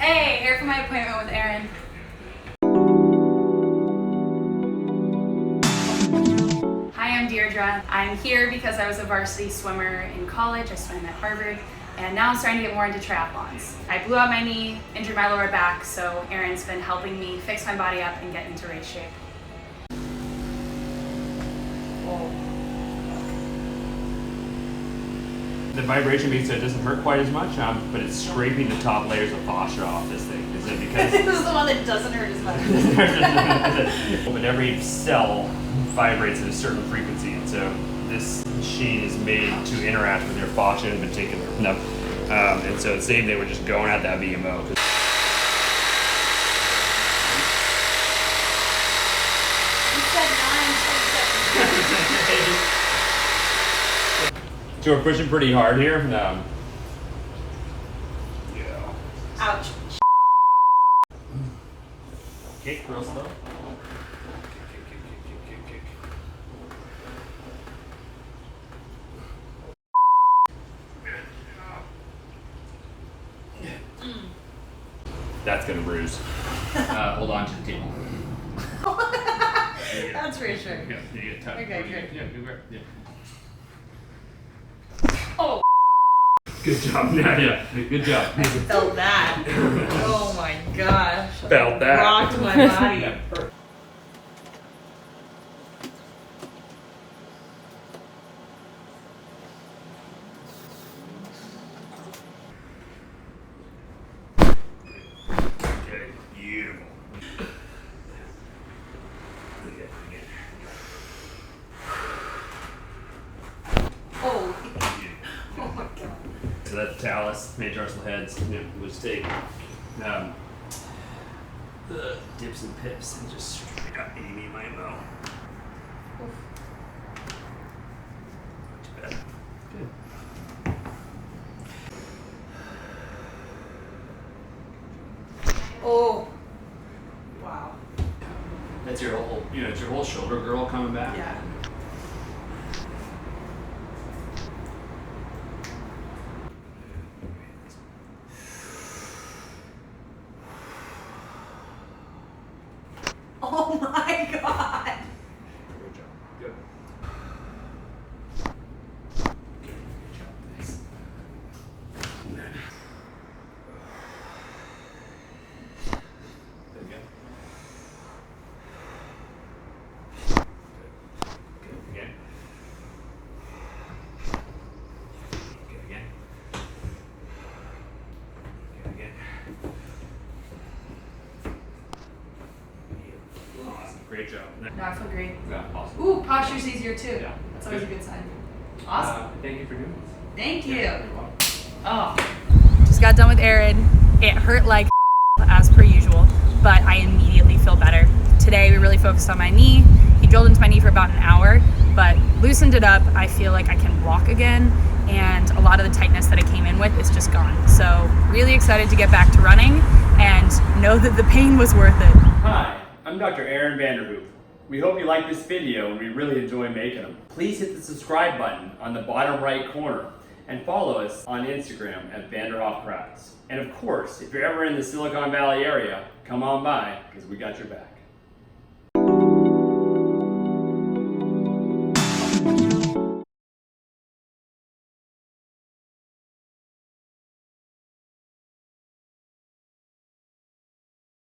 Hey, here for my appointment with Erin. Hi, I'm Deidre. I'm here because I was a varsity swimmer in college. I swam at Harvard, and now I'm starting to get more into triathlons. I blew out my knee, injured my lower back, so Erin's been helping me fix my body up and get into race shape. The vibration means that it doesn't hurt quite as much, but it's scraping the top layers of fascia off this thing. Is it because This is the one that doesn't hurt as much. but every cell vibrates at a certain frequency, and so this machine is made to interact with your fascia in particular. And so it's saying they were just going at that VMO. So we're pushing pretty hard here. Yeah. Ouch. Kick real slow. Kick. That's gonna bruise. Hold on to the table. That's reassuring. Yeah, you get tucked. Okay, good. Yeah. Oh. Good job. Yeah. Good job. I felt that. Oh my gosh. Felt that. Rocked my body. Yeah, perfect. Okay, beautiful. Oh. Oh my god. So that's talus, metatarsal heads. We'll just take the dips and pips and just straight up Amy my mo. Not too bad. Good. Oh. Wow. That's your whole, it's your whole shoulder girl coming back. Yeah. Oh my god. Good job. Good. Good job. Thanks. And then. Good again. Good again. Good again. Good again. Awesome. Great job. No, I feel great. Yeah, awesome. Ooh, posture's easier too. Yeah. That's always a good sign. Awesome. Thank you for doing this. Thank you. You're welcome. Oh. Just got done with Erin. It hurt like as per usual, but I immediately feel better. Today we really focused on my knee. He drilled into my knee for about an hour, but loosened it up. I feel like I can walk again, and a lot of the tightness that I came in with is just gone. So really excited to get back to running and know that the pain was worth it. Hi, I'm Dr. Aaron Vanderhoof. We hope you like this video and we really enjoy making them. Please hit the subscribe button on the bottom right corner and follow us on Instagram at Vanderhoof Practice. And of course, if you're ever in the Silicon Valley area, come on by because we got your back.